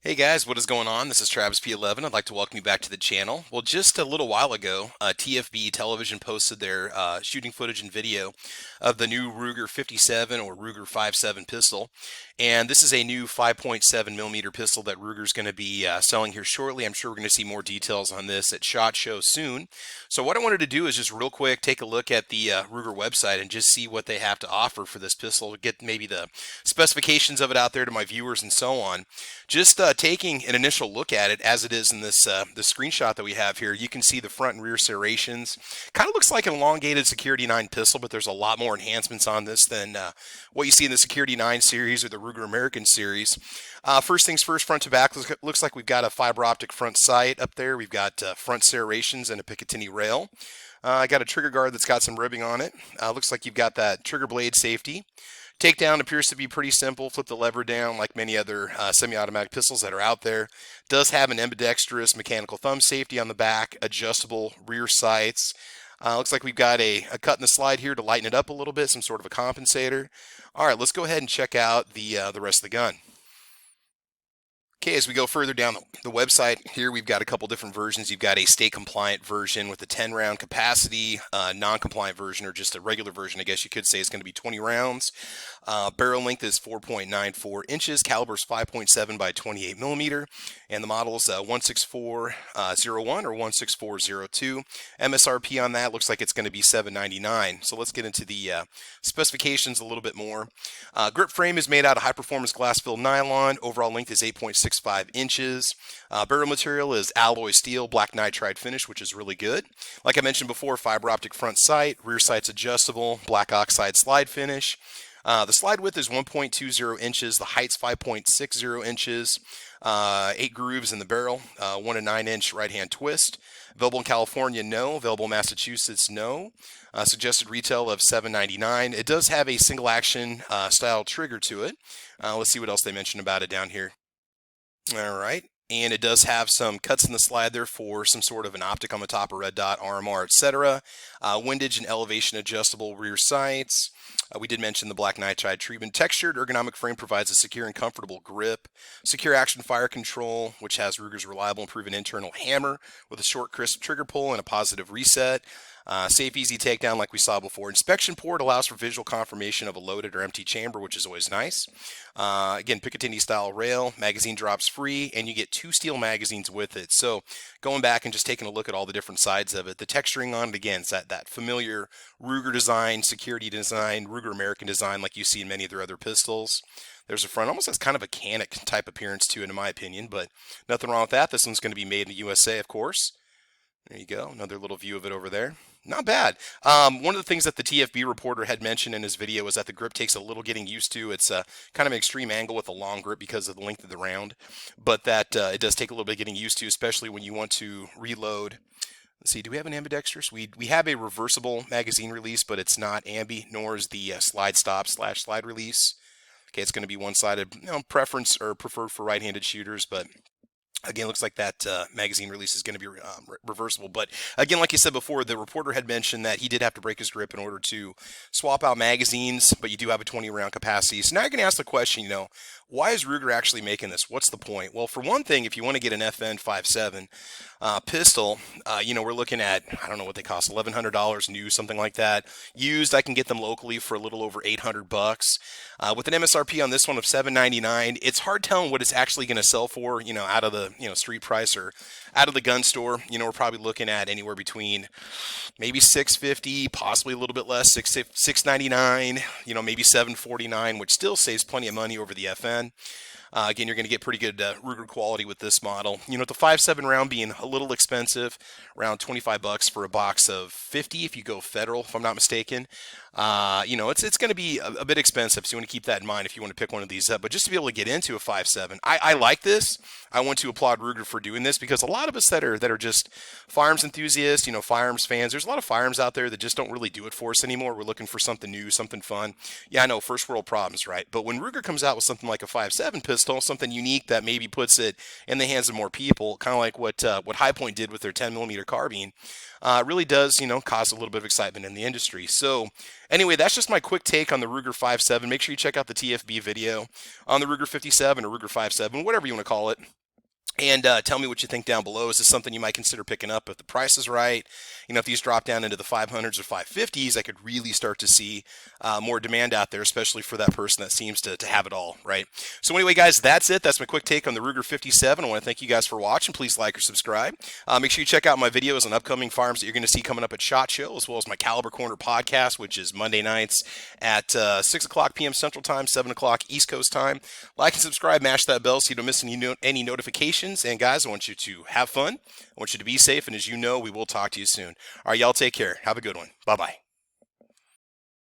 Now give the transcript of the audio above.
Hey guys, what is going on? This is Travis P11. I'd like to welcome you back to the channel. Well, just a little while ago, TFB Television posted their shooting footage and video of the new Ruger 57 or Ruger 57 pistol. And this is a new 5.7 millimeter pistol that Ruger's going to be selling here shortly. I'm sure we're going to see more details on this at SHOT Show soon. So what I wanted to do is just real quick take a look at the Ruger website and just see what they have to offer for this pistol, get maybe the specifications of it out there to my viewers and so on. Just taking an initial look at it as it is in this the screenshot that we have here, you can see the front and rear serrations. Kind of looks like an elongated Security 9 pistol, but there's a lot more enhancements on this than what you see in the Security 9 series or the Ruger American series. First things first, front to back, looks like we've got a fiber optic front sight up there. We've got front serrations and a Picatinny rail. I got a trigger guard that's got some ribbing on it. Looks like you've got that trigger blade safety. Takedown appears to be pretty simple. Flip the lever down like many other semi-automatic pistols that are out there. Does have an ambidextrous mechanical thumb safety on the back, adjustable rear sights. Looks like we've got a cut in the slide here to lighten it up a little bit, some sort of a compensator. All right, let's go ahead and check out the rest of the gun. Okay, as we go further down the website here, we've got a couple different versions. You've got a state-compliant version with a 10-round capacity, non-compliant version, or just a regular version, I guess you could say, is going to be 20 rounds. Barrel length is 4.94 inches, caliber is 5.7 by 28 millimeter, and the model is 16401 or 16402. MSRP on that looks like it's going to be $799. So let's get into the specifications a little bit more. Grip frame is made out of high-performance glass-filled nylon. Overall length is 8.65 inches. Barrel material is alloy steel, black nitride finish, which is really good. Like I mentioned before, fiber optic front sight, rear sight's adjustable, black oxide slide finish. The slide width is 1.20 inches, the height's 5.60 inches, 8 grooves in the barrel, 1 to 9 inch right hand twist. Available in California, no. Available in Massachusetts, no. Suggested retail of $799. It does have a single action style trigger to it. Let's see what else they mention about it down here. All right. And it does have some cuts in the slide there for some sort of an optic on the top, a red dot, RMR, etc. Windage and elevation adjustable rear sights. We did mention the black nitride treatment. Textured ergonomic frame provides a secure and comfortable grip. Secure action fire control, which has Ruger's reliable and proven internal hammer with a short, crisp trigger pull and a positive reset. Safe, easy takedown like we saw before. Inspection port allows for visual confirmation of a loaded or empty chamber, which is always nice. Again, Picatinny style rail, magazine drops free, and you get 2 steel magazines with it. So going back and just taking a look at all the different sides of it, the texturing on it, again, it's that familiar Ruger design, security design, Ruger American design like you see in many of their other pistols. There's a front, almost has kind of a canic type appearance to it in my opinion, but nothing wrong with that. This one's going to be made in the USA, of course. There you go, another little view of it over there. Not bad. One of the things that the TFB reporter had mentioned in his video was that the grip takes a little getting used to. It's kind of an extreme angle with a long grip because of the length of the round, but that it does take a little bit getting used to, especially when you want to reload. Let's see, do we have an ambidextrous? We have a reversible magazine release, but it's not ambi, nor is the slide stop / slide release. Okay, it's going to be one-sided, preference or preferred for right-handed shooters, but again, looks like that magazine release is going to be reversible. But again, like you said before, the reporter had mentioned that he did have to break his grip in order to swap out magazines, but you do have a 20-round capacity. So now you're going to ask the question, why is Ruger actually making this? What's the point? Well, for one thing, if you want to get an FN 57 pistol, we're looking at, I don't know what they cost, $1,100 new, something like that. Used, I can get them locally for a little over $800. With an MSRP on this one of $799, it's hard telling what it's actually going to sell for, out of the street price or out of the gun store. We're probably looking at anywhere between maybe $650, possibly a little bit less, $699, maybe $749, which still saves plenty of money over the FN. Again, you're going to get pretty good Ruger quality with this model. The 5.7 round being a little expensive, around $25 for a box of 50 if you go federal, if I'm not mistaken. It's going to be a bit expensive, so you want to keep that in mind if you want to pick one of these up. But just to be able to get into a 5.7, I like this. I want to applaud Ruger for doing this because a lot of us that are just firearms enthusiasts, firearms fans, there's a lot of firearms out there that just don't really do it for us anymore. We're looking for something new, something fun. Yeah, I know, first world problems, right? But when Ruger comes out with something like a 5.7 pistol, pistol, something unique that maybe puts it in the hands of more people, kind of like what High Point did with their 10mm carbine, really does, cause a little bit of excitement in the industry. So anyway, that's just my quick take on the Ruger 5.7. Make sure you check out the TFB video on the Ruger 57 or Ruger 5.7, whatever you want to call it. And tell me what you think down below. Is this something you might consider picking up if the price is right? If these drop down into the 500s or 550s, I could really start to see more demand out there, especially for that person that seems to have it all, right? So anyway, guys, that's it. That's my quick take on the Ruger 57. I want to thank you guys for watching. Please like or subscribe. Make sure you check out my videos on upcoming firearms that you're going to see coming up at SHOT Show, as well as my Caliber Corner podcast, which is Monday nights at 6 o'clock p.m. Central Time, 7 o'clock East Coast Time. Like and subscribe, mash that bell so you don't miss any notifications. And guys, I want you to have fun. I want you to be safe. And as you know, we will talk to you soon. All right, y'all take care. Have a good one. Bye-bye.